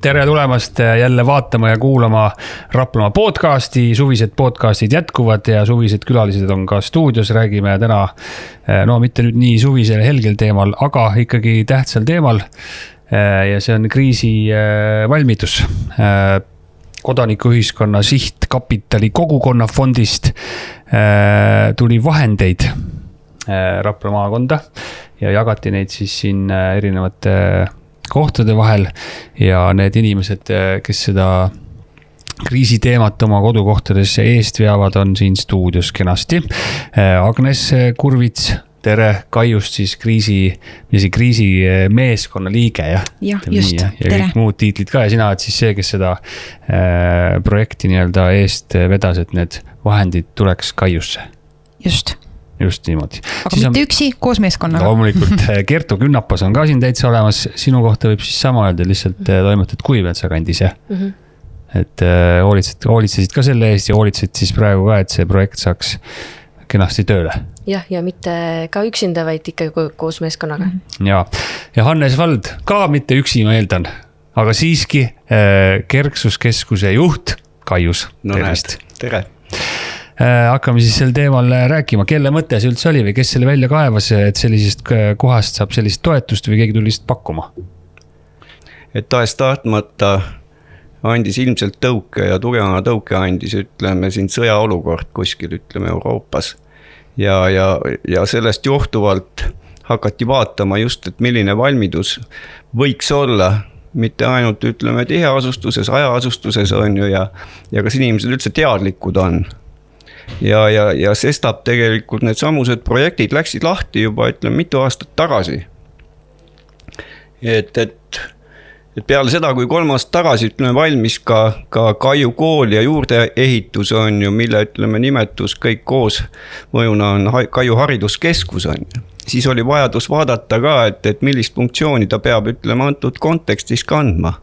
tere tulemast jälle vaatama ja kuulama Raplamaa podcasti. Suvised podcastid jätkuvad ja suvised külalised on ka stuudios. Räägime täna, no mitte nüüd nii suvisel helgel teemal, aga ikkagi tähtsal teemal. Ja see on kriisi valmidus. Kodanikuühiskonna sihtkapitali kogukonnafondist tuli vahendeid Rapla maakonda ja jagati neid siis siin erinevate kohtade vahel ja need inimesed, kes seda kriisi teemat oma kodukohtades eest veavad, on siin stuudios kenasti. Agnes Kurvits, tere, Kaiust siis kriisi meeskonna liige. Ja just, ja tere. Kõik muud tiitlid ka ja sina oled siis see, kes seda projekti nii-öelda eest vedas, et need vahendid tuleks Kaiusse. Just niimoodi. Aga mitte üksi, koos meeskonnaga. Loomulikult Kertu Künnapas on ka siin täitsa olemas. Sinu kohta võib siis sama öelda, lihtsalt toimetad Kuimetsa kandis, jah? Et hoolitsesid ka selle eest ja hoolitsesid siis praegu ka, et see projekt saaks kenasti tööle. Jah, ja mitte ka üksinda, vaid ikka koos meeskonnaga. Ja Hannes Vald ka mitte üksi, ma eeldan, aga siiski Kerksuskeskuse juht Kaius. No näed, tere. Hakkame siis sel teemal rääkima, kelle mõte see üldse oli või kes selle välja kaevas, et sellisest kohast saab sellist toetust või keegi tuli lihtsalt pakkuma? Et tahes tahtmata andis ilmselt tõuke ja tugevana tõuke andis, ütleme siin sõjaolukord kuskil, ütleme Euroopas. Ja sellest johtuvalt hakati vaatama just, et milline valmidus võiks olla, mitte ainult ütleme tiheasustuses, hajaasustuses on ju ja kas inimesed üldse teadlikud on. Ja sestap tegelikult need samused projektid läksid lahti juba, ütleme, mitu aastat tagasi. Et peale seda, kui 3 aastat tagasi, ütleme, valmis ka Kaiu kool ja juurdeehitus on ju, mille, ütleme, nimetus kõik koos mõjuna on Kaiu hariduskeskus on ju. Siis oli vajadus vaadata ka, et millist funktsiooni ta peab, ütleme, antud kontekstis kandma.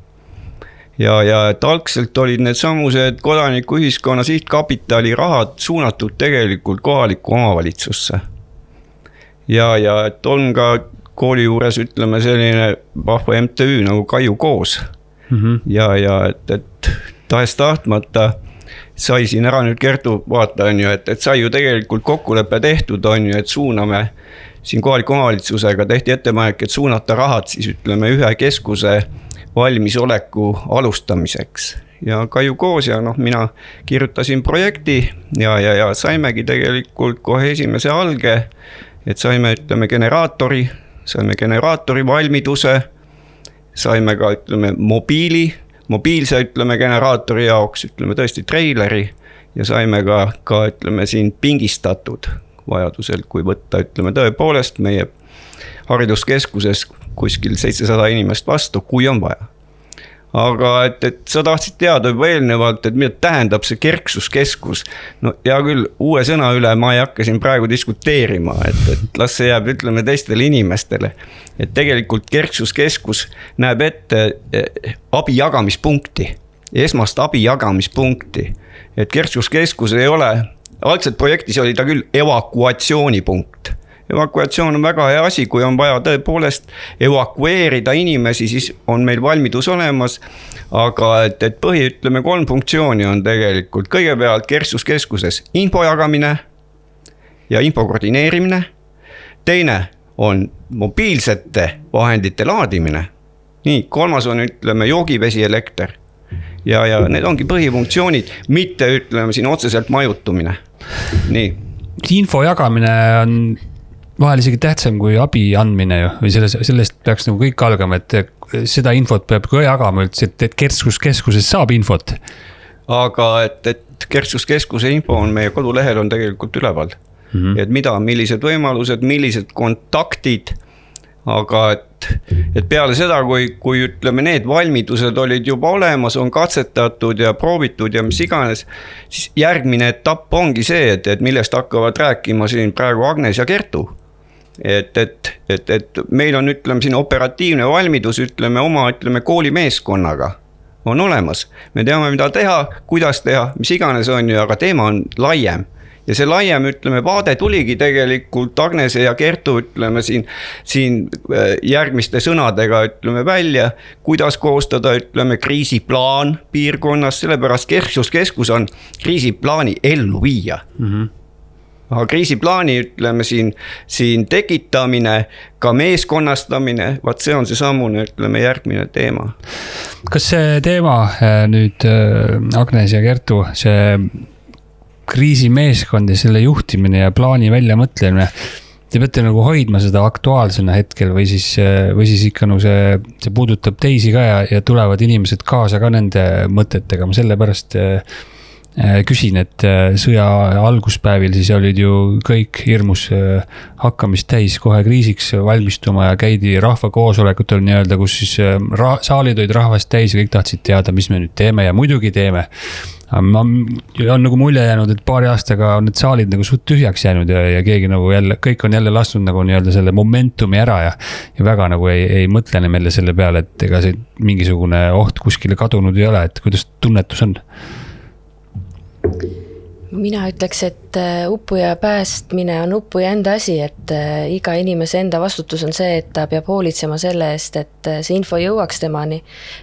Ja et algselt olid need samused kodanikuühiskonna sihtkapitali rahad suunatud tegelikult kohalikku omavalitsusse. Ja et on ka kooli juures, ütleme, selline vahva MTÜ nagu Kaiu koos. Ja et tahes tahtmata sai siin ära nüüd Kertu vaata on ju, et sai ju tegelikult kokkulepe tehtud on ju, et suuname siin kohaliku omavalitsusega tehti ettepanek, et suunata rahad siis ütleme ühe keskuse valmisoleku alustamiseks ja Kaiu koos ja mina kirjutasin projekti ja saimegi tegelikult kohe esimese alge, et saime ütleme generaatori valmiduse, saime ka ütleme mobiilse ütleme generaatori jaoks ütleme tõesti treileri ja saime ka ütleme siin pingistatud vajadusel, kui võtta ütleme tõepoolest meie hariduskeskuses kuskil 700 inimest vastu, kui on vaja. Aga et sa tahtsid teada juba eelnevalt, et mida tähendab see Kerksuskeskus. No ja küll uue sõna üle ma ei hakka siin praegu diskuteerima, et las see jääb ütleme teistele inimestele. Et tegelikult Kerksuskeskus näeb ette abi jagamispunkti, esmast abi jagamispunkti. Et Kerksuskeskus ei ole, algselt projektis oli ta küll evakuatsioonipunkt. Evakuatsioon on väga hea asi, kui on vaja tõepoolest evakueerida inimesi, siis on meil valmidus olemas, aga et põhi ütleme 3 funktsiooni on tegelikult kõigepealt Kerksuskeskuses info jagamine ja info koordineerimine, teine on mobiilsete vahendite laadimine, nii 3 on ütleme joogivesi, elekter ja need ongi põhifunktsioonid, mitte ütleme siin otseselt majutumine. Nii. Info jagamine on vahel isegi tähtsam kui abi andmine ju, või sellest peaks nagu kõik algama, et seda infot peab ka jagama üldse, et Kerksuskeskuses saab infot. Aga et Kerksuskeskuse info on meie kodulehel on tegelikult üleval. Et millised võimalused, millised kontaktid, aga et peale seda, kui ütleme need valmidused olid juba olemas, on katsetatud ja proovitud ja mis iganes, siis järgmine etapp ongi see, et millest hakkavad rääkima siin praegu Agnes ja Kertu. Et meil on ütleme siin operatiivne valmidus ütleme koolimeeskonnaga on olemas. Me teame mida teha, kuidas teha, mis iganes on ju, aga teema on laiem. ja see laiem, ütleme, vaade tuligi tegelikult Agnese ja Kertu, ütleme siin järgmiste sõnadega, ütleme välja, kuidas koostada, ütleme, kriisiplaan piirkonnas, sellepärast Kerksuskeskus on kriisiplaani ellu viia. Aga kriisiplaani, ütleme, siin tekitamine, ka meeskonnastamine, vaat see on see sammune, ütleme, järgmine teema. Kas see teema nüüd, Agnes ja Kertu, see kriisimeeskond ja selle juhtimine ja plaani välja mõtlemine, te peate nagu hoidma seda aktuaalsena hetkel või siis ikka no see puudutab teisi ka ja tulevad inimesed kaasa ka nende mõtetega, ma sellepärast küsin, et sõja alguspäevil siis olid ju kõik hirmus hakkamist täis kohe kriisiks valmistuma ja käidi rahvakoosolekutel nii-öelda, kus siis saalid olid rahvast täis ja kõik tahtsid teada, mis me nüüd teeme ja muidugi teeme. On nagu mulje jäänud, et paari aastaga on need saalid nagu suht tühjaks jäänud ja keegi nagu jälle, kõik on jälle lasnud nagu nii-öelda selle momentumi ära ja väga nagu ei mõtle meile selle peale, et ega see mingisugune oht kuskile kadunud ei ole, et kuidas tunnetus on? Mina ütleks, et uppuja päästmine on uppuja enda asi, et iga inimese enda vastutus on see, et ta peab hoolitsema selle eest, et see info jõuaks temani.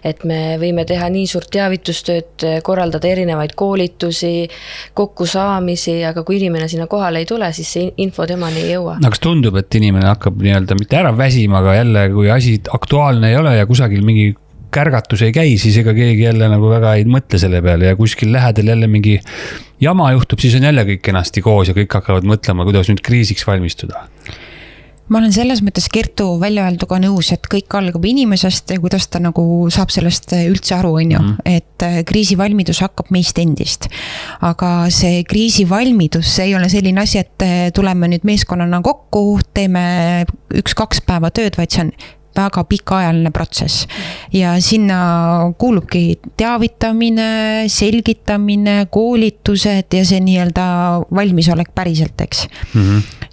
Et me võime teha nii suurt teavitustööd, korraldada erinevaid koolitusi, kokkusaamisi, aga kui inimene sinna kohale ei tule, siis see info temani ei jõua. Kas tundub, et inimene hakkab nii-öelda mitte ära väsima, aga jälle kui asi aktuaalne ei ole ja kusagil mingi kärgatus ei käi, siis ega keegi jälle nagu väga ei mõtle selle peale ja kuskil lähedal jälle mingi jama juhtub, siis on jälle kõik kenasti koos ja kõik hakkavad mõtlema, kuidas nüüd kriisiks valmistuda. Ma olen selles mõttes Kertu välja öelduga nõus, et kõik algab inimesest ja kuidas ta nagu saab sellest üldse aru, on ju, et kriisivalmidus hakkab meist endist. Aga see kriisivalmidus ei ole selline asi, et tuleme nüüd meeskonnana kokku, teeme 1-2 päeva tööd, vaid see on väga pikaajaline protsess ja sinna kuulubki teavitamine, selgitamine, koolitused ja see nii-öelda valmisolek päriselt, eks.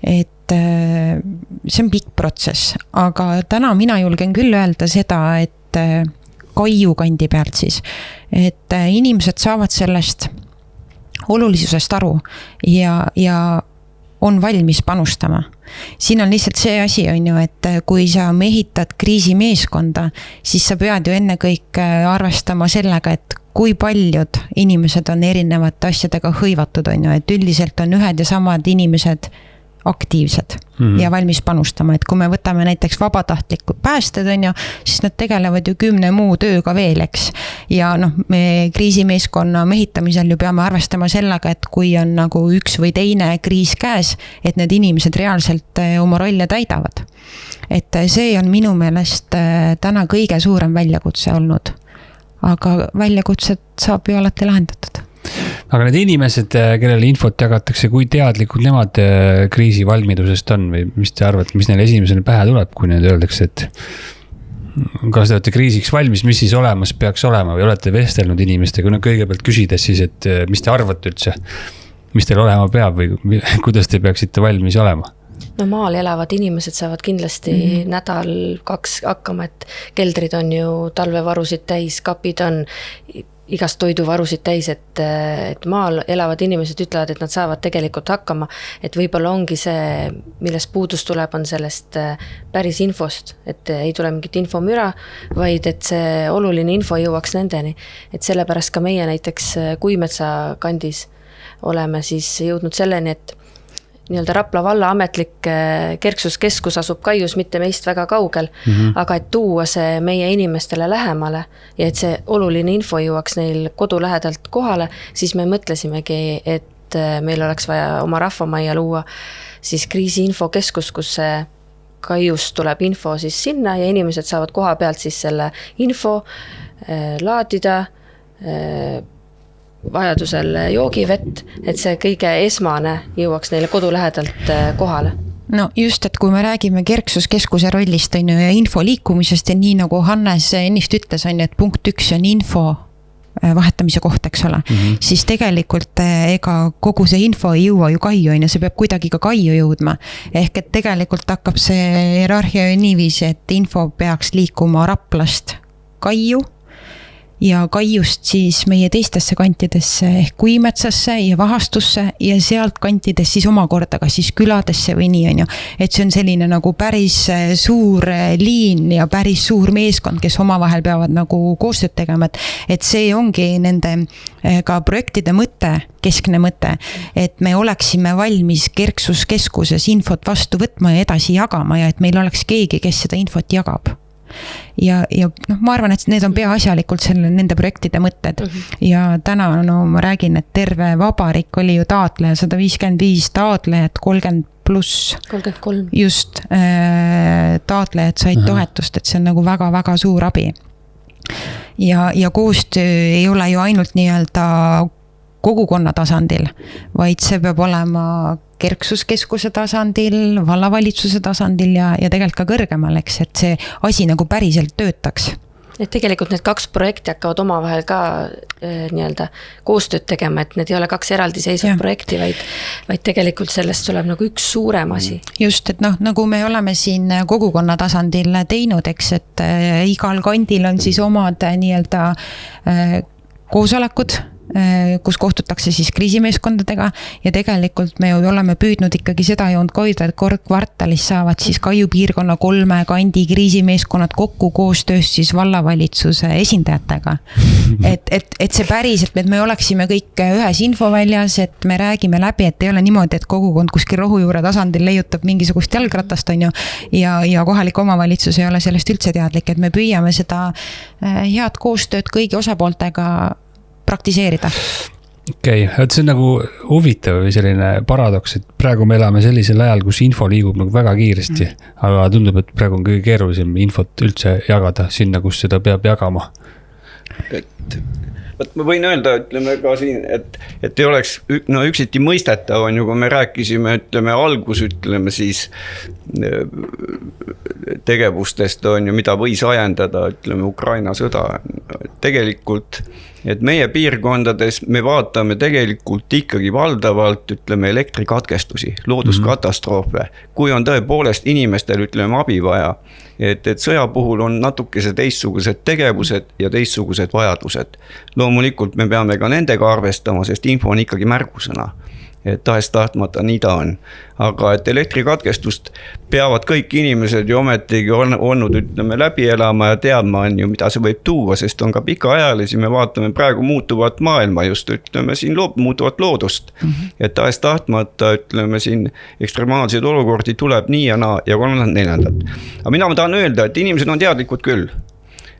Et see on pikk protsess, aga täna mina julgen küll öelda seda, et Kaiu kandi pealt siis, et inimesed saavad sellest olulisusest aru ja on valmis panustama. Siin on lihtsalt see asi, on ju, et kui sa mehitad kriisimeeskonda, siis sa pead ju enne kõik arvestama sellega, et kui paljud inimesed on erinevate asjadega hõivatud, on ju, et üldiselt on ühed ja samad inimesed aktiivsed ja valmis panustama, et kui me võtame näiteks vabatahtlikud päästed, on ju, siis nad tegelevad ju 10 muu tööga veel, eks. Ja noh, me kriisimeeskonna mehitamisel ju peame arvestama sellega, et kui on nagu üks või teine kriis käes, et need inimesed reaalselt oma rolle täidavad. Et see on minu meelest täna kõige suurem väljakutse olnud. Aga väljakutsed saab ju alati lahendatud. Aga need inimesed, kellele infot jagatakse, kui teadlikud nemad kriisivalmidusest on või mis te arvate, mis neil esimesena pähe tuleb, kui need öeldakse, et kas te olete kriisiks valmis, mis siis olemas peaks olema või olete vestelnud inimestega, kui kõigepealt küsides siis, et mis te arvate üldse, mis teil olema peab või kuidas te peaksite valmis olema? No maal elavad inimesed saavad kindlasti nädal 2 hakkama, et keldrid on ju talvevarusid täis, kapid on igast toiduvarusid täis, et maal elavad inimesed ütlevad, et nad saavad tegelikult hakkama, et võib-olla ongi see, millest puudus tuleb, on sellest päris infost, et ei tule mingit infomüra, vaid et see oluline info jõuaks nendeni, et sellepärast ka meie näiteks Kuimetsa kandis oleme siis jõudnud selleni, et nii-öelda Rapla valla ametlik Kerksuskeskus asub Kaius mitte meist väga kaugel, aga et tuua see meie inimestele lähemale ja et see oluline info jõuaks neil kodu lähedalt kohale, siis me mõtlesimegi, et meil oleks vaja oma rahvamajja luua siis kriisiinfokeskus, kus see Kaius tuleb info siis sinna ja inimesed saavad koha pealt siis selle info laadida, vajadusel joogivett, et see kõige esmane jõuaks neile kodu lähedalt kohale. No just, et kui me räägime Kerksuskeskuse rollist on ju, ja info liikumisest ja nii nagu Hannes ennist ütles, on ju, et punkt 1 on info vahetamise koht, eks ole, siis tegelikult ega kogu see info ei jõua ju Kaiu, on ju, see peab kuidagi ka Kaiu jõudma. Ehk et tegelikult hakkab see hierarhia niiviisi, et info peaks liikuma Raplast Kaiu ja Kaiust siis meie teistesse kantidesse ehk Kuimetsasse ja Vahastusse ja sealt kantidest siis omakorda kas siis küladesse või nii, on ju. Et see on selline nagu päris suur liin ja päris suur meeskond, kes omavahel peavad nagu koostööd tegema, et see ongi nende ka projektide mõte, keskne mõte, et me oleksime valmis Kerksuskeskuses infot vastu võtma ja edasi jagama ja et meil oleks keegi, kes seda infot jagab. Ja noh, ma arvan, et need on peaasjalikult nende projektide mõtted ja täna ma räägin, et terve vabariik oli ju taotleja, 155 taotlejat, 33 just taotlejad said toetust, et see on nagu väga-väga suur abi ja koostöö ei ole ju ainult nii-öelda kogukonna tasandil, vaid see peab olema Kerksuskeskuse tasandil, vallavalitsuse tasandil ja tegelikult ka kõrgemal, eks, et see asi nagu päriselt töötaks. Et tegelikult need 2 projekti hakkavad omavahel ka nii-öelda koostööd tegema, et need ei ole 2 eraldiseisvat projekti, vaid tegelikult sellest tuleb nagu üks suurem asi. Just, et noh, nagu me oleme siin kogukonna tasandil teinud, eks, et igal kandil on siis omad nii-öelda koosolekud, kus kohtutakse siis kriisimeeskondadega ja tegelikult me ju oleme püüdnud ikkagi seda joont koida, et kord kvartalis saavad siis Kaiu piirkonna 3 kandi kriisimeeskonnad kokku koostöös siis vallavalitsuse esindajatega. Et see päriselt, et me oleksime kõik ühes infoväljas, et me räägime läbi, et ei ole niimoodi, et kogukond kuskil rohujuure tasandil leiutab mingisugust jalgratast, on ju, ja kohalik omavalitsus ei ole sellest üldse teadlik, et me püüame seda head koostööd kõigi osapooltega praktiseerida. Okei, et see on nagu huvitav või selline paradoks, et praegu me elame sellisel ajal, kus info liigub nagu väga kiiresti, aga tundub, et praegu on kõige keerulisem infot üldse jagada sinna, kus seda peab jagama. Võt ma võin öelda, ütleme ka siin, et ei oleks üksiti mõistetav on ju, kui me rääkisime, ütleme algus, ütleme siis tegevustest on ju, mida võis ajendada, ütleme Ukraina sõda. Tegelikult, et meie piirkondades me vaatame tegelikult ikkagi valdavalt, ütleme elektrikatkestusi, looduskatastroofe, kui on tõepoolest inimestel, ütleme abi vaja. Et sõja puhul on natukese teistsugused tegevused ja teistsugused vajadused. Loomulikult me peame ka nendega arvestama, sest info on ikkagi märgusõna. Et tahes tahtmata nii ta on. Aga et elektrikatkestust peavad kõik inimesed ju ometigi olnud, ütleme, läbi elama ja teadma on ju, mida see võib tuua, sest on ka pikaajalisi, me vaatame praegu muutuvat maailma just, ütleme, siin muutuvat loodust. Et tahes tahtmata, ütleme, siin ekstremaalseid olukordi tuleb nii ja naa ja 3/4. Aga mina ma tahan öelda, et inimesed on teadlikud küll.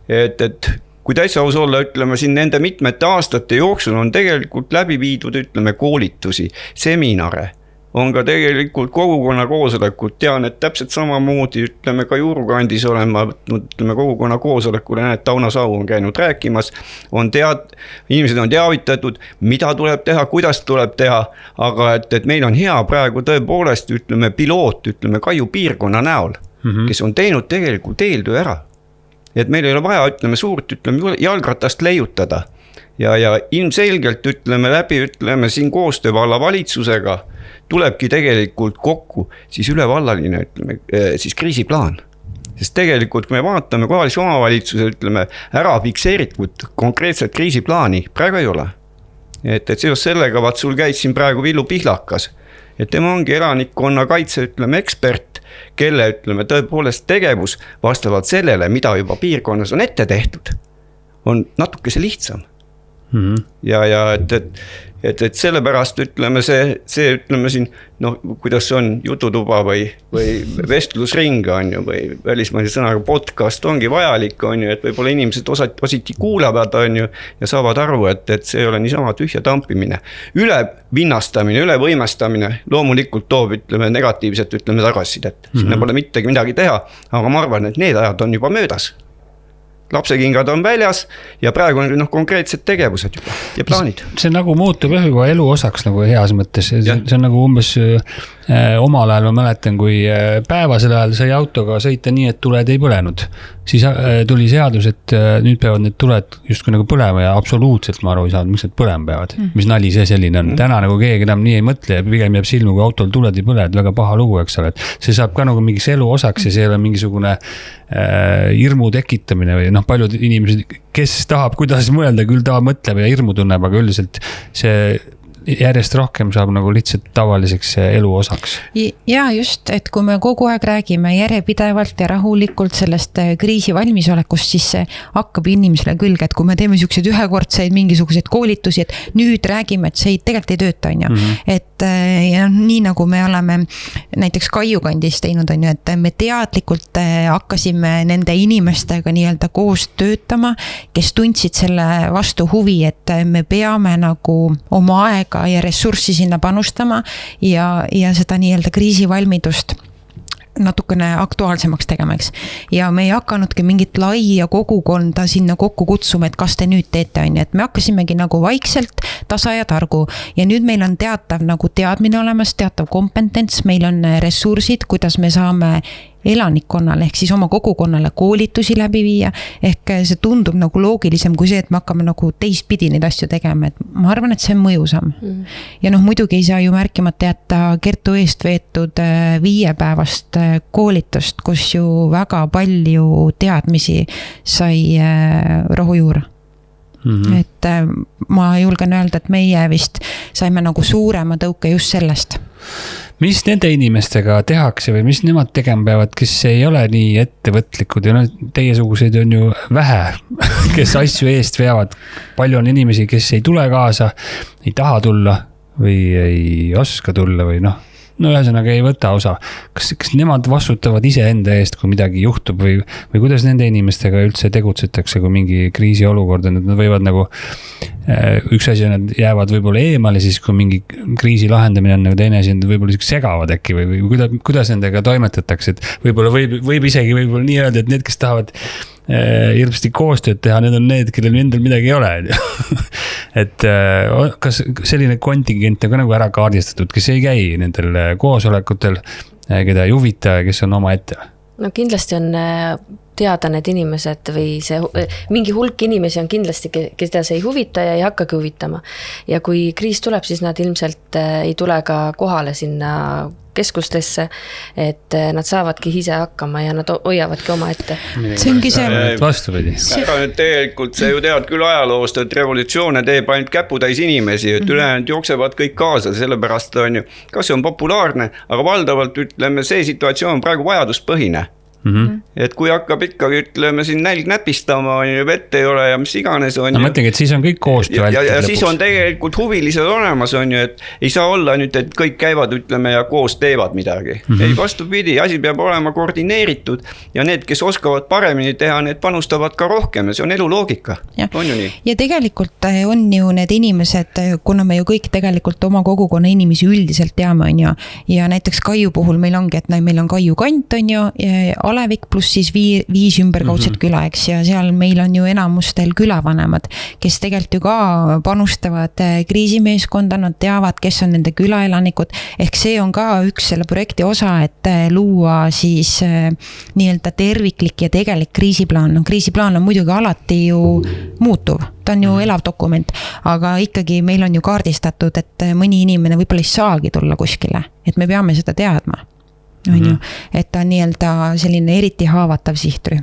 Et kui täitsa aus olla, ütleme siin nende mitmete aastate jooksul on tegelikult läbi viidud, ütleme, koolitusi, seminare, on ka tegelikult kogukonna koosolekud, tean, et täpselt samamoodi, ütleme, ka Juurukandis olen ma võtnud, ütleme, kogukonna koosolekule, näed, Tauno Sau on käinud rääkimas, inimesed on teavitatud, mida tuleb teha, kuidas tuleb teha, aga et meil on hea praegu tõepoolest, ütleme, piloot, ütleme, Kaiu piirkonna näol, kes on teinud tegelikult eeltöö ära. Et meil ei ole vaja, ütleme, suurt, ütleme, jalgratast leiutada ja ilmselgelt, ütleme, läbi, ütleme, siin koostöö vallavalitsusega tulebki tegelikult kokku siis ülevallaline, ütleme, siis kriisiplaan. Sest tegelikult, kui me vaatame kohalise omavalitsuse, ütleme, ära fikseeritud konkreetset kriisiplaani, praegu ei ole. Et seos sellega, vaat sul käid siin praegu Villu Pihlakas, et tema ongi elanikkonna kaitse, ütleme, ekspert, kelle, ütleme, tõepoolest tegevus vastavalt sellele, mida juba piirkonnas on ette tehtud, on natukese lihtsam. Ja et sellepärast, ütleme, see ütleme siin, noh, kuidas on jututuba või vestlusring on ju, või välismaise sõnaga podcast ongi vajalik, on ju, et võib-olla inimesed ositi kuulavad, on ju, ja saavad aru, et see ei ole niisama tühja tampimine. Ülevinnastamine, ülevõimestamine loomulikult toob, ütleme, negatiivset, ütleme, tagasisidet. Sinna pole mitte midagi teha, aga ma arvan, et need ajad on juba möödas. Lapsekingad on väljas ja praegu on konkreetsed tegevused juba ja plaanid. See nagu muutub juba elu osaks nagu heas mõttes. See on nagu umbes omal ajal ma mäletan, kui päevasel ajal sai autoga sõita nii, et tuled ei põlenud. Siis tuli seadus, et nüüd peavad need tuled justkui nagu põlema ja absoluutselt ma aru ei saanud, miks need põlema peavad. Mis nali see selline on. Täna nagu keegi enam nii ei mõtle ja pigem jääb silmu, kui autol tuled ei põle, et väga paha lugu, eks ole. See saab ka nagu mingis elu osaks ja see ei ole mingisugune hirmu tekitamine või noh, paljud inimesed, kes tahab, kuidas mõelda, küll ta mõtleb ja hirmu tunneb, aga üldiselt see järjest rohkem saab nagu lihtsalt tavaliseks elu osaks. Ja just, et kui me kogu aeg räägime järjepidevalt ja rahulikult sellest kriisi valmisolekust, siis see hakkab inimesele külge, et kui me teeme selliseid ühekordseid mingisuguseid koolitusi, et nüüd räägime, et see tegelikult ei tööta, on ju. Et ja nii nagu me oleme näiteks Kaiu kandis teinud, on ju, et me teadlikult hakkasime nende inimestega nii-öelda koos töötama, kes tundsid selle vastu huvi, et me peame nagu oma aega ja ressurssi sinna panustama ja seda nii-öelda kriisivalmidust natukene aktuaalsemaks tegemaks. Ja me ei hakanudki mingit laia kogukonda sinna kokku kutsuma, et kas te nüüd teete, on ju, et me hakkasimegi nagu vaikselt, tasa ja targu. Ja nüüd meil on teatav nagu teadmine olemas, teatav kompetents, meil on ressursid, kuidas me saame elanikkonnale ehk siis oma kogukonnale koolitusi läbi viia, ehk see tundub nagu loogilisem kui see, et me hakkame nagu teistpidi neid asju tegema, et ma arvan, et see on mõjusam. Ja noh, muidugi ei saa ju märkimata jätta Kertu eest veetud 5-päevast koolitust, kus ju väga palju teadmisi sai rohujuure. Et ma julgen öelda, et meie vist saime nagu suurema tõuke just sellest. Mis nende inimestega tehakse või mis nemad tegema peavad, kes ei ole nii ettevõtlikud ja teiesuguseid on ju vähe, kes asju eest veavad. Palju on inimesi, kes ei tule kaasa, ei taha tulla või ei oska tulla või noh. No ühesõnaga ei võta osa. Kas nemad vastutavad ise enda eest, kui midagi juhtub või kuidas nende inimestega üldse tegutsetakse, kui mingi kriisi olukord on, et nad võivad nagu, üks asi on, nad jäävad võib-olla eemale, siis kui mingi kriisi lahendamine on nagu teine asi, nad võib-olla segavad äkki või kuidas nendega toimetatakse, et võib-olla võib isegi võib-olla nii öelda, et need, kes tahavad hirmsasti koostööd teha, need on need, kellel endal midagi ei ole. Et kas selline kontingent on ka nagu ära kaardistatud, kes ei käi nendel koosolekutel, keda ei huvita ja kes on oma ette? No kindlasti on teada need inimesed või mingi hulk inimesi on kindlasti, keda see ei huvita ja ei hakkagi huvitama. Ja kui kriis tuleb, siis nad ilmselt ei tule ka kohale sinna keskustesse, et nad saavadki ise hakkama ja nad hoiavadki oma ette. See ongi see. Vastupidi. Tegelikult sa ju tead küll ajaloost, et revolutsioone teeb ainult käputäis inimesi, et ülejäänud jooksevad kõik kaasa, sellepärast on ju, kas see on populaarne, aga valdavalt ütleme, see situatsioon on praegu vajaduspõhine. Et kui hakkab ikkagi, ütleme, siin nälg näpistama, vett ei ole ja mis iganes on. No mõtlengi, et siis on kõik koostöö ja siis on tegelikult huvilised olemas, on ju, et ei saa olla nüüd, et kõik käivad, ütleme, ja koos teevad midagi. Ei vastupidi, asi peab olema koordineeritud ja need, kes oskavad paremini teha, need panustavad ka rohkem ja see on elu loogika. On ju nii? Ja tegelikult on ju need inimesed, kuna me ju kõik tegelikult oma kogukonna inimesi üldiselt teame, on ju, ja näiteks Kaiu puhul meil ongi, et meil on Kaiu kant, on ju, Alevik pluss siis 5 ümberkaudset küla, eks, ja seal meil on ju enamustel külavanemad, kes tegelikult ju ka panustavad kriisimeeskonda, nad teavad, kes on nende külaelanikud, ehk see on ka üks selle projekti osa, et luua siis nii-öelda terviklik ja tegelik kriisiplaan. Kriisiplaan on muidugi alati ju muutuv, ta on ju elav dokument, aga ikkagi meil on ju kaardistatud, et mõni inimene võib-olla ei saagi tulla kuskile, et me peame seda teadma. On ju, et ta on nii-öelda selline eriti haavatav sihtrühm.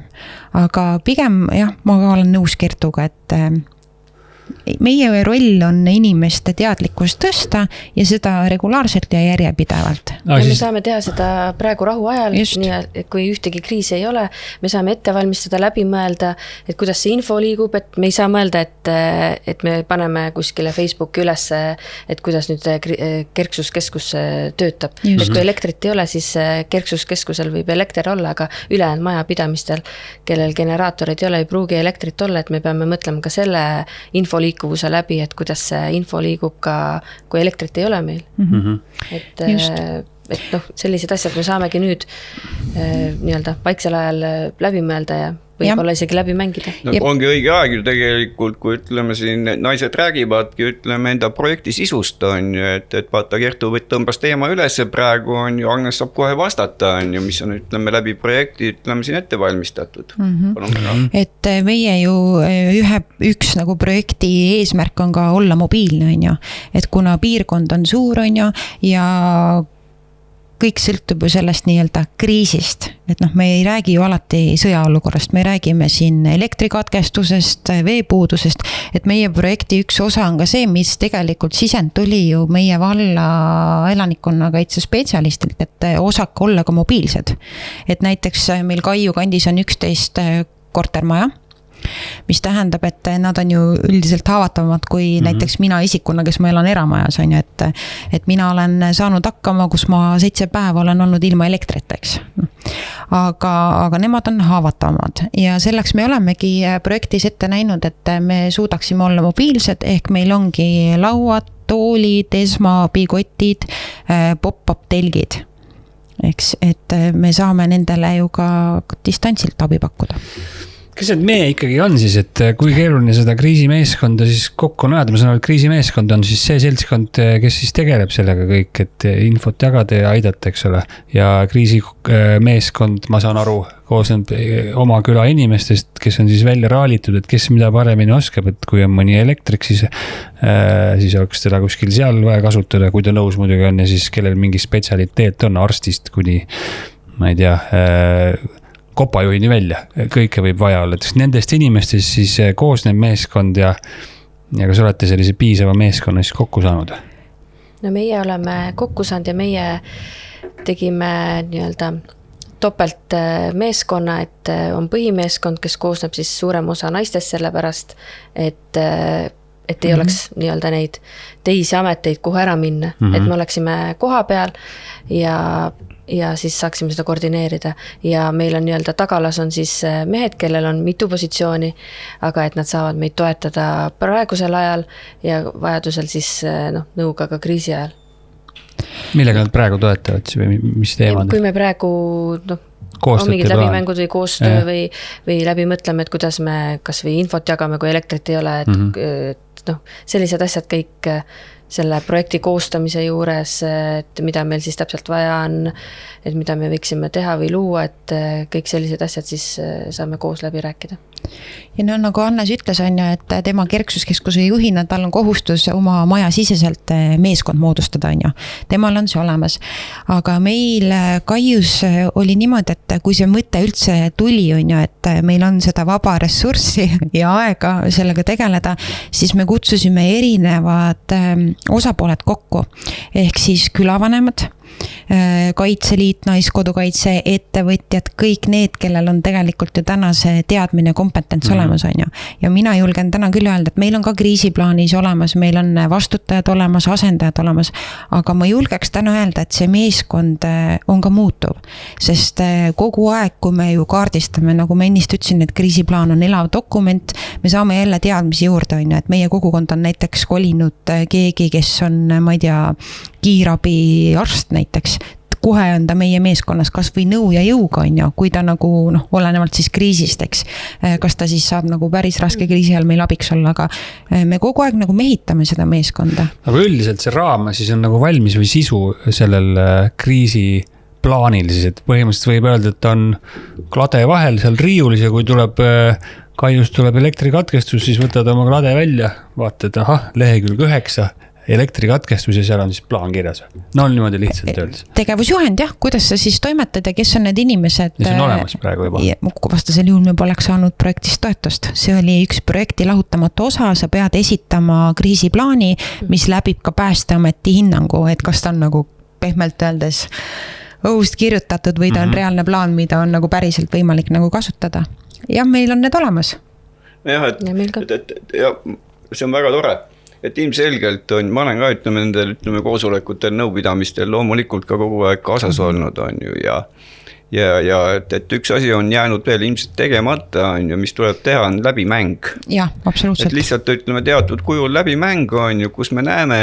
Aga pigem jah, ma olen nõus Kertuga, et meie roll on inimeste teadlikkust tõsta ja seda regulaarselt ja järjepidevalt. Ja me saame teha seda praegu rahu ajal, nii, kui ühtegi kriisi ei ole, me saame ette valmistada, läbi mõelda, et kuidas see info liigub, et me ei saa mõelda, et me paneme kuskile Facebooki üles, et kuidas nüüd Kerksuskeskus töötab. Et kui elektrit ei ole, siis Kerksuskeskusel võib elekter olla, aga ülejäänud majapidamistel, kellel generaatorid ei ole, ei pruugi elektrit olla, et me peame mõtlema ka selle info liikuvuse läbi, et kuidas see info liigub ka, kui elektrit ei ole meil. Et noh, sellised asjad me saamegi nüüd nii-öelda vaiksel ajal läbi mõelda ja võib-olla isegi läbi mängida. No, ongi õige aeg ju tegelikult, kui ütleme siin, naised räägivadki, ütleme enda projekti sisust on ju, et vaata Kertu tõmbas teema üles praegu on ju, Agnes saab kohe vastata on ju, mis on ütleme läbi projekti, ütleme siin ette valmistatud. Et meie ju üks nagu projekti eesmärk on ka olla mobiilne on ju, et kuna piirkond on suur on ju ja kõik sõltub ju sellest nii-öelda kriisist, et noh, me ei räägi ju alati sõjaolukorrast, me räägime siin elektrikatkestusest, veepuudusest, et meie projekti üks osa on ka see, mis tegelikult sisend tuli ju meie valla elanikkonnakaitse spetsialistilt, et osake olla ka mobiilsed. Et näiteks meil Kaiu kandis on 11 kortermaja, mis tähendab, et nad on ju üldiselt haavatavamad kui näiteks mina isikuna, kes ma elan eramajas, on ju, et mina olen saanud hakkama, kus ma 7 päeva olen olnud ilma elektrita, eks. Aga nemad on haavatavamad ja selleks me olemegi projektis ette näinud, et me suudaksime olla mobiilsed, ehk meil ongi lauad, toolid, esmaabikotid, pop-up telgid. Eks, et me saame nendele ju ka distantsilt abi pakkuda. Kas see me ikkagi on siis, et kui keeruline seda kriisimeeskonda siis kokku on ajada? Ma saan aru, et kriisimeeskond on siis see seltskond, kes siis tegeleb sellega kõik, et infot jagada ja aidata, eks ole. Ja kriisimeeskond, ma saan aru, koosneb oma küla inimestest, kes on siis välja raalitud, et kes mida paremini oskab, et kui on mõni elektrik, siis oleks teda kuskil seal vaja kasutada, kui ta nõus muidugi on, ja siis kellel mingi spetsialiteet on arstist kuni, ma ei tea, kopajuhini välja, kõike võib vaja olla, et nendest inimestest siis koosneb meeskond ja kas olete sellise piisava meeskonna siis kokku saanud? No meie oleme kokku saanud ja meie tegime nii-öelda topelt meeskonna, et on põhimeeskond, kes koosneb siis suurem osa naistest sellepärast, et ei oleks nii-öelda neid teisi ameteid, kuhu ära minna, et me oleksime koha peal ja siis saaksime seda koordineerida ja meil on nii-öelda tagalas on siis mehed, kellel on mitu positsiooni, aga et nad saavad meid toetada praegusel ajal ja vajadusel siis nõuga ka kriisi ajal. Millega nad praegu toetavad siis või mis teemad? Kui me praegu on mingid läbimängud või koostöö või läbi mõtleme, et kuidas me kas või infot jagame, kui elektrit ei ole, et sellised asjad kõik selle projekti koostamise juures, et mida meil siis täpselt vaja on, et mida me võiksime teha või luua, et kõik sellised asjad siis saame koos läbi rääkida. Ja no nagu Annes ütles, on ju, et tema Kerksuskeskuse juhina, tal on kohustus oma maja siseselt meeskond moodustada, on ju. Temal on see olemas. Aga meil Kaius oli niimoodi, et kui see mõte üldse tuli, on ju, et meil on seda vaba ressurssi ja aega sellega tegeleda, siis me kutsusime erinevad osapooled kokku, ehk siis külavanemad, Kaitseliit, Naiskodukaitse, ettevõtjad, kõik need, kellel on tegelikult ju täna see teadmine, kompetents olemas, on ju. Ja mina julgen täna küll öelda, et meil on ka kriisiplaanis olemas, meil on vastutajad olemas, asendajad olemas, aga ma julgeks täna öelda, et see meeskond on ka muutuv, sest kogu aeg, kui me ju kaardistame, nagu ma ennist ütlesin, et kriisiplaan on elav dokument, me saame jälle teadmisi juurde, on ju, et meie kogukond on näiteks kolinud keegi, kes on, ma ei tea, kiirabi arst näiteks, kohe on ta meie meeskonnas kas või nõu ja jõuga, on ju, kui ta nagu olenevalt siis kriisist, eks, kas ta siis saab nagu päris raske kriisi ajal meil abiks olla, aga me kogu aeg nagu mehitame seda meeskonda. Aga üldiselt see raam siis on nagu valmis või sisu sellel kriisi plaanil siis, et põhimõtteliselt võib öelda, et on klade vahel seal riiulis ja kui tuleb Kaiust tuleb elektrikatkestus, siis võtad oma klade välja, vaatad, lehekülg 9, elektrikatkestus ja seal on siis plaan kirjas. No on niimoodi lihtsalt öeldes. Tegevusjuhend, jah, kuidas sa siis toimetad ja kes on need inimesed? Mis on olemas praegu juba? Vastasel juhul me poleks saanud projektist toetust. See oli üks projekti lahutamatu osa, sa pead esitama kriisiplaani, mis läbib ka Päästeameti hinnangu, et kas ta on nagu pehmelt öeldes õhust kirjutatud või ta on reaalne plaan, mida on nagu päriselt võimalik nagu kasutada. Ja meil on need olemas. Jah, see on väga tore. Et ilmselgelt on, ma olen ka nendel koosolekutel, nõupidamistel loomulikult ka kogu aeg kaasas olnud on ju ja et üks asi on jäänud veel ilmselt tegemata on ju, mis tuleb teha, on läbimäng. Jah, absoluutselt. Et lihtsalt teatud kujul läbimäng on ju, kus me näeme,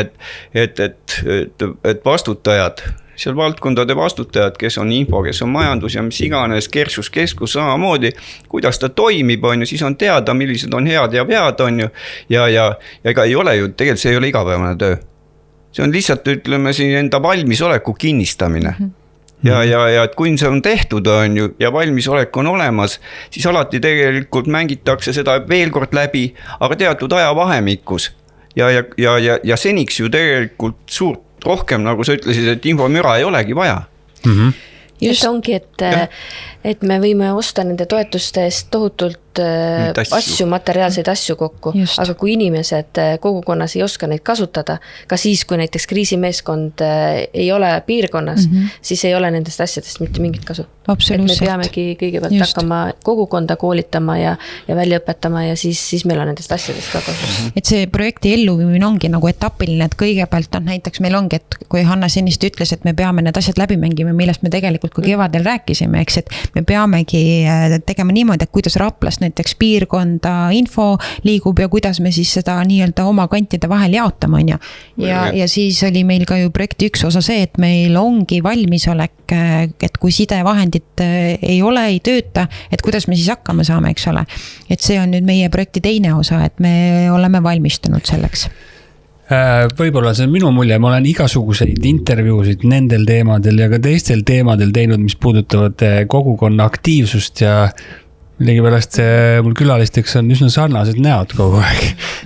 et vastutajad, seal valdkondade vastutajad, kes on info, kes on majandus ja mis iganes, Kerksuskeskus samamoodi, kuidas ta toimib, on ju, siis on teada, millised on head ja vead, on ju, ja ega ei ole ju, tegelikult see ei ole igapäevane töö. See on lihtsalt, siin enda valmisoleku kinnistamine. Ja et kui see on tehtud, on ju, ja valmisolek on olemas, siis alati tegelikult mängitakse seda veel kord läbi, aga teatud ajavahemikus. Ja seniks ju tegelikult suurt rohkem, nagu sa ütlesid, et infomüra ei olegi vaja. et ongi, et me võime osta nende toetuste eest tohutult asju, materiaalseid asju kokku, aga kui inimesed kogukonnas ei oska neid kasutada, ka siis, kui näiteks kriisimeeskond ei ole piirkonnas, siis ei ole nendest asjadest mitte mingit kasu. Et me peamegi kõigepealt hakkama kogukonda koolitama ja välja õpetama ja siis meil on nendest asjadest ka kasu. Et see projekti elluviimine ongi nagu etapiline, et kõigepealt on näiteks meil ongi, et kui Hanna senist ütles, et me peame need asjad läbi mängima, millest me tegelikult kui kevadel rääkisime, eks, et me peamegi tegema niimoodi, et kuidas Raplast näiteks piirkonda info liigub ja kuidas me siis seda nii-öelda oma kantide vahel jaotame, on ju. Ja siis oli meil ka ju projekti üks osa see, et meil ongi valmisolek, et kui sidevahendid ei ole, ei tööta, et kuidas me siis hakkama saame, eks ole. Et see on nüüd meie projekti teine osa, et me oleme valmistunud selleks. Võib-olla see on minu mulje, ma olen igasuguseid intervjuusid nendel teemadel ja ka teistel teemadel teinud, mis puudutavad kogukonna aktiivsust ja millegipärast mul külalisteks on üsna sarnased näod kogu aeg.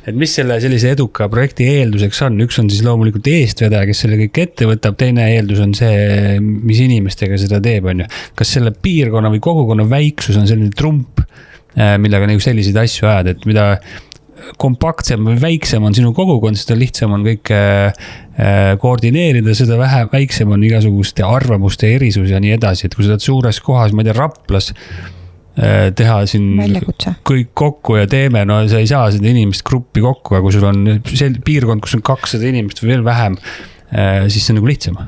Et mis selle sellise eduka projekti eelduseks on? Üks on siis loomulikult eestvedaja, kes selle kõik ette võtab, teine eeldus on see, mis inimestega seda teeb, on ju. Kas selle piirkonna või kogukonna väiksus on selline trump, millega nagu selliseid asju ajad, et mida kompaktsem või väiksem on sinu kogukond, seda lihtsam on kõik koordineerida, seda väiksem on igasuguste arvamuste erisus ja nii edasi, et kui sa oled suures kohas, ma ei tea, Raplas teha siin väljakutse kõik kokku ja teeme, no sa ei saa seda inimest gruppi kokku, aga kui sul on piirkond, kus on 200 inimest või veel vähem, siis see on nagu lihtsam.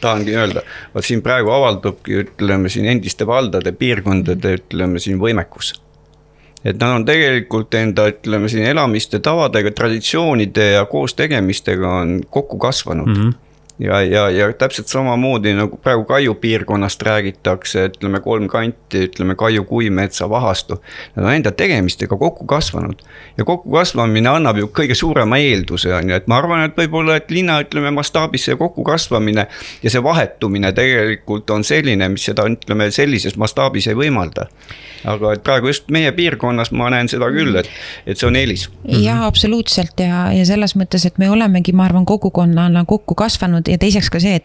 Tahangi öelda, siin praegu avaldubki, ütleme siin endiste valdade, piirkondade, ütleme siin võimekus. Et nad on tegelikult enda, ütleme siin elamiste tavadega, traditsioonide ja koos tegemistega on kokku kasvanud. Ja täpselt samamoodi nagu praegu Kaiu piirkonnast räägitakse, ütleme 3 kanti, ütleme Kaiu Kuimetsa vahastu. Nad on enda tegemistega kokku kasvanud. Ja kokku kasvamine annab ju kõige suurema eelduse. Et ma arvan, et võib-olla, et linna, ütleme, mastaabis see kokku kasvamine ja see vahetumine tegelikult on selline, mis seda, ütleme, sellises mastaabis ei võimalda. Aga et praegu just meie piirkonnas ma näen seda küll, et see on eelis. Ja absoluutselt ja selles mõttes, et me olemegi, ma arvan, kogukonnana kokku kasvanud ja teiseks ka see,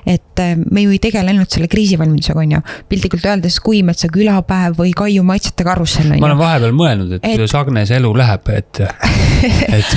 et me ju ei tegele ainult selle kriisivalmidusega, on ju. Piltlikult öeldes Kuimetsa külapäev või Kaiu maitsete karussel. Ma olen vahepeal mõelnud, et Agnes elu läheb, et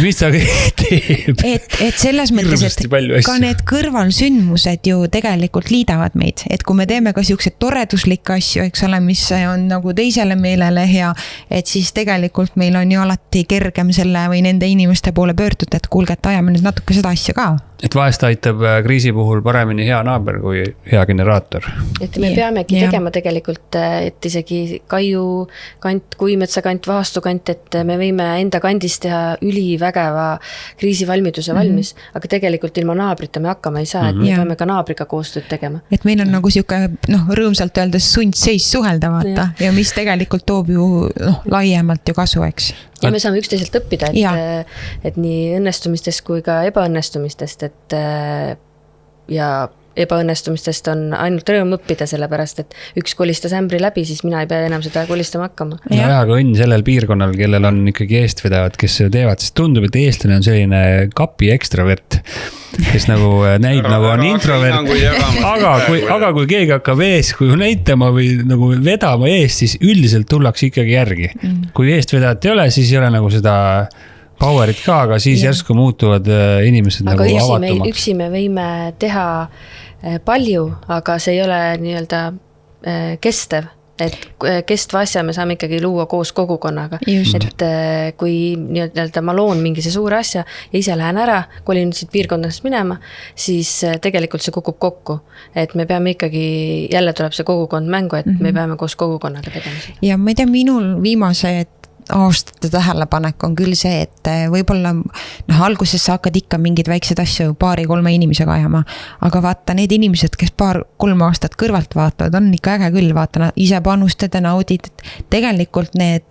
mis ta kõik teeb. Et selles mõttes, et ka need kõrvalsündmused ju tegelikult liidavad meid. Et kui me teeme ka siukseid toreduslikke asju, eks ole, mis on nagu teisele meelele hea, et siis tegelikult meil on ju alati kergem selle või nende inimeste poole pöörduda, et kuulge, et ajame nüüd natuke seda asja ka. Et vahest aitab kriisi puhul paremini hea naaber kui hea generaator. Et me peamegi tegema tegelikult, et isegi Kaiu kant, Kuimetsa kant, Vahastu kant, et me võime enda kandis teha ülivägeva kriisivalmiduse valmis, aga tegelikult ilma naabrita me hakkama ei saa, et me peame ka naabriga koostööd tegema. Et meil on nagu siuke, rõõmsalt öeldes sundseis suhelda vaata ja mis tegelikult toob ju laiemalt ju kasu, eks. Ja me saame üksteiselt õppida, et nii õnnestumistest kui ka ebaõnnestumistest, ja ebaõnnestumistest on ainult rõõm õppida, sellepärast, et üks kolistas ämbri läbi, siis mina ei pea enam seda kolistama hakkama. Ja aga õnn sellel piirkonnal, kellel on ikkagi eestvedajad, kes teevad, sest tundub, et eestlane on selline kapi ekstravert, kes nagu näib nagu on introvert, aga kui keegi hakkab ees, kui näitama või nagu vedama ees, siis üldiselt tullakse ikkagi järgi. Kui eestvedajat ei ole, siis ei ole nagu seda powerit ka, aga siis järsku muutuvad inimesed aga nagu avatumaks. Üksi me võime teha palju, aga see ei ole nii-öelda kestev. Et kestva asja me saame ikkagi luua koos kogukonnaga. Et kui nii-öelda ma loon mingise suure asja ja ise lähen ära, kolin siit piirkondadest minema, siis tegelikult see kukub kokku. Et me peame ikkagi, jälle tuleb see kogukond mängu, et me peame koos kogukonnaga tegema. Ja ma ei tea, minul viimase aastate tähelepanek on küll see, et võib-olla alguses sa hakkad ikka mingid väiksed asju 2-3 inimesega ajama, aga vaata need inimesed, kes 2-3 aastat kõrvalt vaatavad, on ikka äge küll, vaata ise panustada, naudid, et tegelikult need,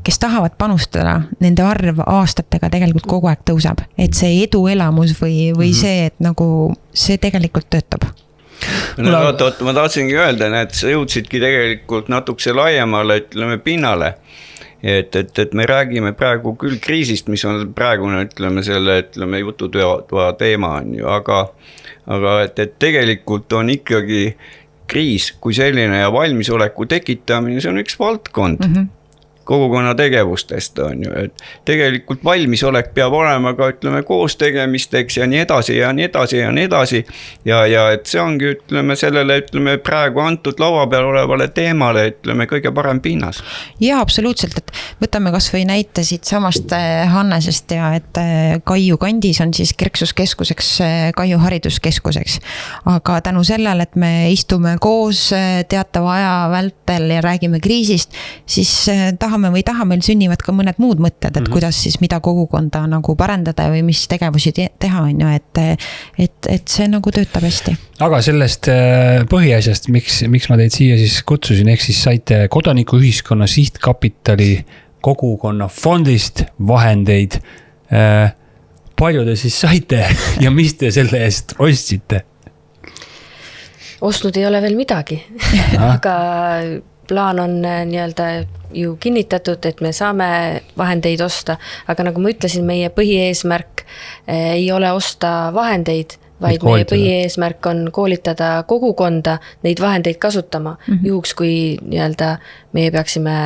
kes tahavad panustada, nende arv aastatega tegelikult kogu aeg tõuseb, et see eduelamus või see, et nagu see tegelikult töötab. Ma tahtsingi öelda, et sa jõudsidki tegelikult natukese laiemale, ütleme, pinnale. et me räägime praegu küll kriisist, mis on praegune, ütleme jututoa teema on ju, aga et tegelikult on ikkagi kriis kui selline ja valmisoleku tekitamine, see on üks valdkond. Kogukonna tegevustest on ju, et tegelikult valmisolek peab olema ka ütleme koos tegemisteks ja nii edasi ja nii edasi ja nii edasi ja et see ongi ütleme sellele ütleme praegu antud laua peal olevale teemale ütleme kõige parem pinnas. Ja absoluutselt, et võtame kas või näite siit samast Hannesest ja et Kaiu kandis on siis Kerksuskeskuseks Kaiu hariduskeskuseks, aga tänu sellele, et me istume koos teatava aja vältel ja räägime kriisist, siis meil sünnivad ka mõned muud mõtted, et kuidas siis mida kogukonda nagu parendada või mis tegevusi teha on ju, et see nagu töötab hästi. Aga sellest põhiasjast, miks ma teid siia siis kutsusin, ehk siis saite kodanikuühiskonna sihtkapitali kogukonna fondist vahendeid. Palju te siis saite ja mis te selle eest ostsite? Ostnud ei ole veel midagi, aga plaan on nii-öelda ju kinnitatud, et me saame vahendeid osta, aga nagu ma ütlesin, meie põhieesmärk ei ole osta vahendeid, vaid meie põhieesmärk on koolitada kogukonda neid vahendeid kasutama, juhuks kui nii-öelda meie peaksime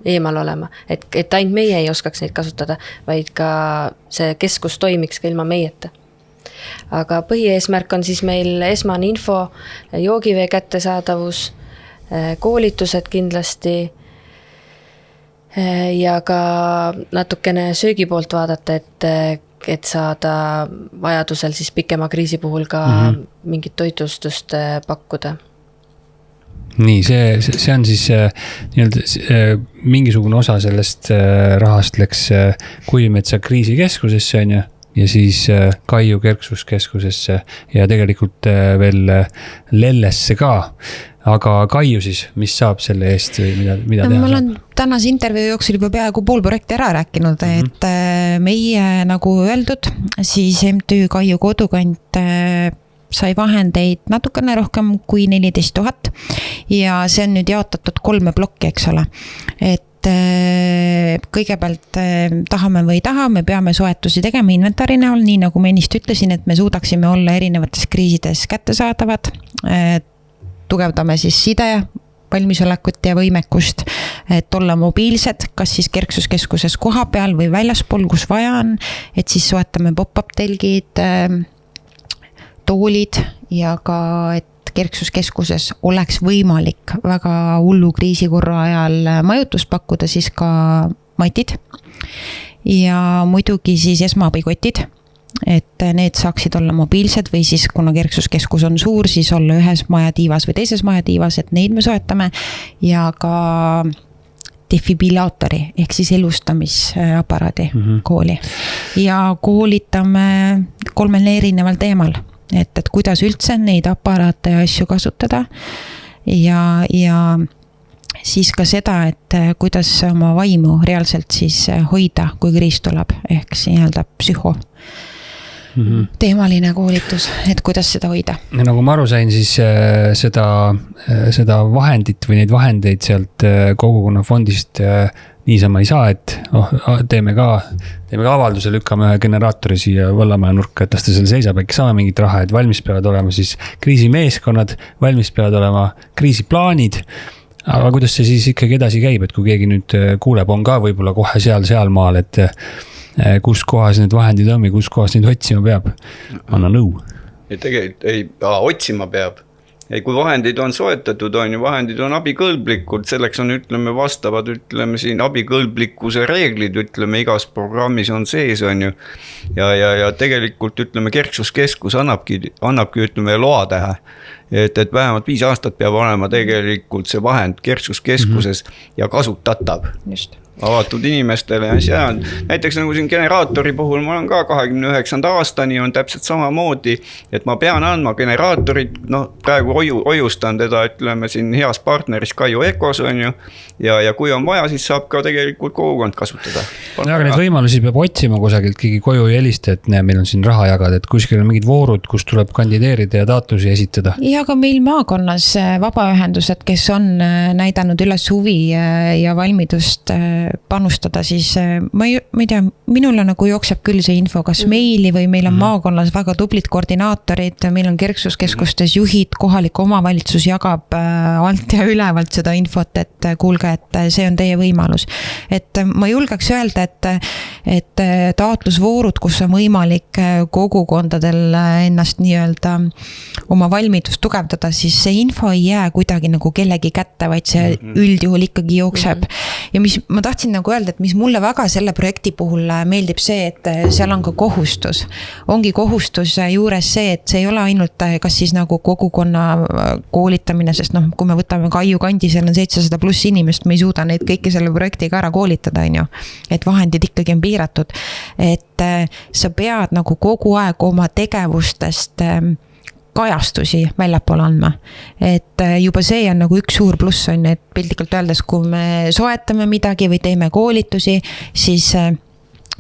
eemal olema, et ainult meie ei oskaks neid kasutada, vaid ka see keskus toimiks ka ilma meieta. Aga põhieesmärk on siis meil esmane info, joogivee kättesaadavus, koolitused kindlasti ja ka natukene söögi poolt vaadata, et saada vajadusel siis pikema kriisi puhul ka mingit toitlustust pakkuda. Nii, see on siis mingisugune osa sellest rahast läks Kuivimetsa kriisikeskusesse on ju, ja siis Kaiu Kerksuskeskusesse ja tegelikult veel Lellesse ka. Aga Kaiu siis, mis saab selle eest või mida teha? Ma olen tänase intervjuu jooksul juba peaaegu pool projekti ära rääkinud, et meie nagu öeldud, siis MTÜ Kaiu Kodukant sai vahendeid natukene rohkem kui 14 000 ja see on nüüd jaotatud 3 plokki, eks ole. Et kõigepealt tahame või ei taha, me peame soetusi tegema inventari näol, nii nagu ma ennist ütlesin, et me suudaksime olla erinevates kriisides kättesaadavad, tugevdame siis side, valmisolekut ja võimekust, et olla mobiilsed, kas siis Kerksuskeskuses koha peal või väljaspool, kus vaja on, et siis soetame pop-up telgid, toolid ja ka, et Kerksuskeskuses oleks võimalik väga hullu kriisi korra ajal majutust pakkuda, siis ka matid ja muidugi siis esmaabikotid, et need saaksid olla mobiilsed või siis kuna Kerksuskeskus on suur, siis olla ühes majatiivas või teises majatiivas, et neid me soetame ja ka defibrillaatori ehk siis elustamisaparaadi kooli ja koolitame 3 erineval teemal, et kuidas üldse neid aparaate ja asju kasutada ja siis ka seda, et kuidas oma vaimu reaalselt siis hoida, kui kriis tuleb, ehk nii-öelda psühho teemaline koolitus, et kuidas seda hoida. Ja nagu ma aru sain, siis seda vahendit või neid vahendeid sealt kogukonna fondist niisama ei saa, et teeme ka avalduse, lükkame ühe generaatori siia Vallamaja nurka, et las ta seal seisab, äkki saame mingit raha, et valmis peavad olema siis kriisimeeskonnad, valmis peavad olema kriisiplaanid. Aga kuidas see siis ikkagi edasi käib, et kui keegi nüüd kuuleb, on ka võib-olla kohe seal maal, et kus kohas need vahendid on või kus kohas neid otsima peab? Anna nõu. Ja tegelikult otsima peab. Kui vahendid on soetatud, vahendid on abikõlblikud, selleks on vastavad siin abikõlblikkuse reeglid, igas programmis on sees on ju. Ja tegelikult Kerksuskeskus annabki loatähe, et vähemalt 5 aastat peab olema tegelikult see vahend Kerksuskeskuses ja kasutatav. Just. Avatud inimestele ja see on näiteks nagu siin generaatori puhul ma olen ka 29. aastani on täpselt samamoodi, et ma pean andma generaatorit, praegu hoiustan teda siin heas partneris Kaiu Ekos on ju ja kui on vaja, siis saab ka tegelikult kogukond kasutada. Aga neid võimalusi peab otsima kusagilt, keegi koju ei helista, et meil on siin raha jagada, et kuskil on mingid voorud, kus tuleb kandideerida ja taotlusi esitada. Ja ka meil maakonnas vabaühendused, kes on näidanud üles huvi ja valmidust panustada, siis ma ei tea, minule nagu jookseb küll see info, kas meili või meil on maakonnas väga tublid koordinaatorid, meil on kerksuskeskustes juhid, kohalik omavalitsus jagab alt ja ülevalt seda infot, et kuulge, et see on teie võimalus. Et ma julgeks öelda, et taotlusvoorud, kus on võimalik kogukondadel ennast nii-öelda oma valmidust tugevdada, siis see info ei jää kuidagi nagu kellegi kätte, vaid see üldjuhul ikkagi jookseb. Ja mis ma tahtsin nagu öelda, et mis mulle väga selle projekti puhul meeldib see, et seal on ka kohustus. Ongi kohustus juures see, et see ei ole ainult kas siis nagu kogukonna koolitamine, sest noh, kui me võtame Kaiu kandi, seal on 700+ inimest, me ei suuda neid kõiki selle projektiga ära koolitada, on ju. Et vahendid ikkagi on piiratud. Et sa pead nagu kogu aeg oma tegevustest kajastusi väljapool andma. Et juba see on nagu üks suur pluss on, et piltlikult öeldes, kui me soetame midagi või teeme koolitusi, siis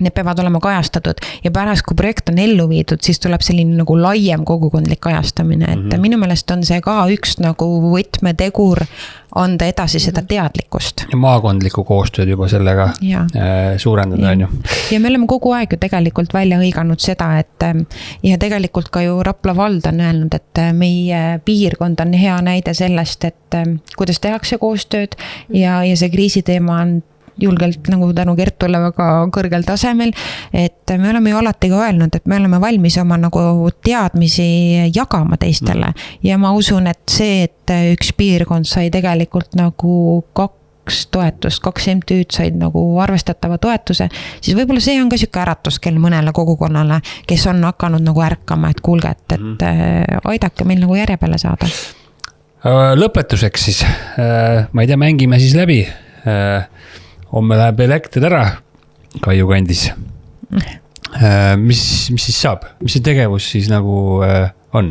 need peavad olema kajastatud ja pärast, kui projekt on ellu viidud, siis tuleb selline nagu laiem kogukondlik kajastamine, et minu meelest on see ka üks nagu võtmetegur anda edasi seda teadlikkust. Ja maakondlikku koostööd juba sellega suurendada, on ju. Ja me oleme kogu aeg ju tegelikult välja hõiganud seda, et ja tegelikult ka ju Rapla vald on öelnud, et meie piirkond on hea näide sellest, et kuidas tehakse koostööd ja see kriisiteema on julgelt nagu tänu Kertule väga kõrgel tasemel, et me oleme ju alati ka öelnud, et me oleme valmis oma nagu teadmisi jagama teistele ja ma usun, et see, et üks piirkond sai tegelikult nagu 2 toetust, 2 MTÜ-d said nagu arvestatava toetuse, siis võib-olla see on ka siuke äratuskel mõnele kogukonnale, kes on hakanud nagu ärkama, et kuulge, et aidake meil nagu järje peale saada. Lõpetuseks siis, ma ei tea, mängime siis läbi. Homme läheb elekter ära Kaiu kandis. Mis siis saab? Mis see tegevus siis nagu on?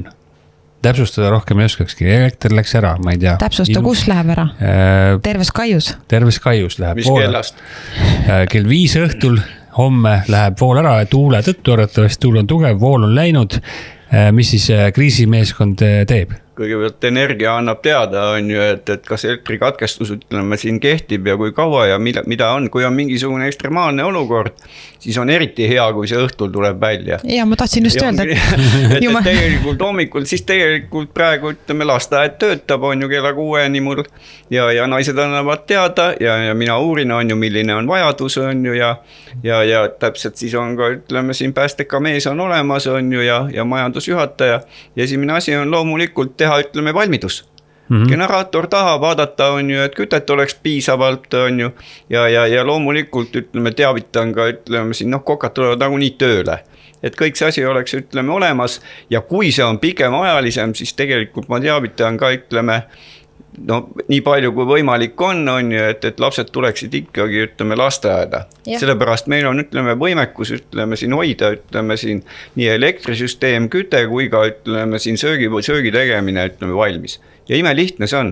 Täpsustada rohkem ei oskakski. Elekter läks ära, ma ei tea. Täpsusta, kus läheb ära? Terves Kaius? Terves Kaius läheb. Mis kellast? Kell 5 õhtul homme läheb vool ära, tuule tõttu arvatavasti tuul on tugev, vool on läinud. Mis siis kriisimeeskond teeb? Kõigepealt energia annab teada, on ju, et kas elektrikatkestus ütleme siin kehtib ja kui kaua ja mida on, kui on mingisugune ekstremaalne olukord, siis on eriti hea, kui see õhtul tuleb välja. Ja ma tahtsin just öelda. Et tegelikult hommikul, siis tegelikult praegu ütleme lasteaed töötab, on ju kella 6 mul ja naised annavad teada ja mina uurin, on ju, milline on vajadus, on ju, ja täpselt siis on ka, ütleme siin päästeka mees on olemas, on ju, ja majandusjuhataja ja esimene asi on loomulikult teha, ütleme, valmidus. Generaator taha vaadata, on ju, et kütet oleks piisavalt, on ju, ja loomulikult, ütleme, teavitan ka, ütleme, siin, kokad tulevad nagu nii tööle. Et kõik see asi oleks, ütleme, olemas ja kui see on pigem ajalisem, siis tegelikult ma teavitan ka, ütleme, nii palju kui võimalik on ju, et lapsed tuleksid ikkagi, ütleme, lasteaeda. Sellepärast meil on, ütleme, võimekus, ütleme, siin hoida, ütleme, siin nii elektrisüsteem, küte kui ka, ütleme, siin söögi tegemine, ütleme, valmis. Ja imelihtne see on.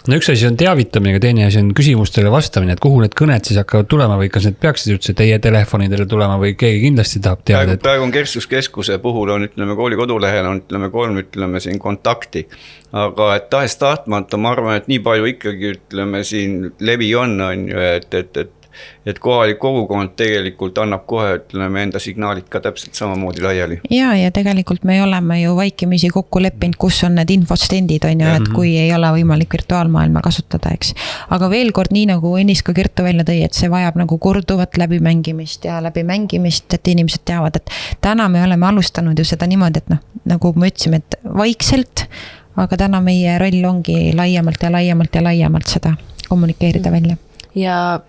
No üks asi on teavitamine, teine asi on küsimustele vastamine, et kuhu need kõned siis hakkavad tulema või kas need peaksid üldse teie telefonidele tulema või keegi kindlasti tahab teada? Praegu on kerksuskeskuse puhul on, ütleme, kooli kodulehel on, ütleme, 3, ütleme, siin kontakti. Aga et tahes tahtmata, ma arvan, et nii palju ikkagi, ütleme, siin levi on ju, et kohalik kogukond tegelikult annab kohe, ütleme, enda signaalid ka täpselt samamoodi laiali. Ja tegelikult me oleme ju vaikimisi kokku leppinud, kus on need infostendid, on ju, et kui ei ole võimalik virtuaalmaailma kasutada, eks. Aga veel kord nii nagu ennist ka Kertu välja tõi, et see vajab nagu korduvat läbimängimist, et inimesed teavad, et täna me oleme alustanud ju seda niimoodi, et nagu me ütlesime, et vaikselt, aga täna meie roll ongi laiemalt seda kommunikeerida välja. Ja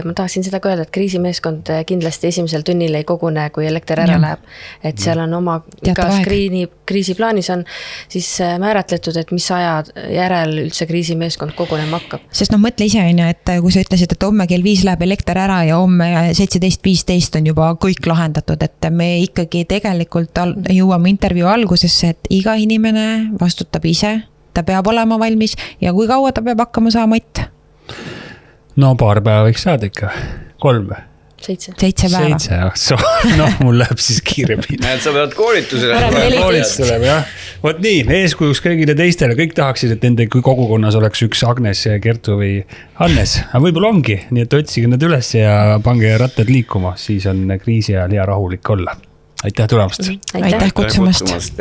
ma tahaksin seda ka öelda, et kriisimeeskond kindlasti esimesel tunnil ei kogune, kui elekter ära läheb. Et seal on oma igas kriisiplaanis on siis määratletud, et mis aja järel üldse kriisimeeskond kogunema hakkab. Sest mõtle ise, et kui sa ütlesid, et homme kell 5 läheb elekter ära ja homme 17.15 on juba kõik lahendatud, et me ikkagi tegelikult jõuame intervjuu algusesse, et iga inimene vastutab ise, ta peab olema valmis ja kui kaua ta peab hakkama saama Ott? No paar päeva võiks saada ikka, 3. 7 päeva. 7, noh, mul läheb siis kiiremini. Näed, sa pead koolitusele. Koolitus tuleb, jah. Vot nii, eeskujuks kõigile teistele, kõik tahaksid, et nende kogukonnas oleks üks Agnes, Kertu või Hannes. Aga võib-olla ongi, nii et otsige nad üles ja pange rattad liikuma, siis on kriisi ajal hea rahulik olla. Aitäh tulemast! Aitäh kutsumast!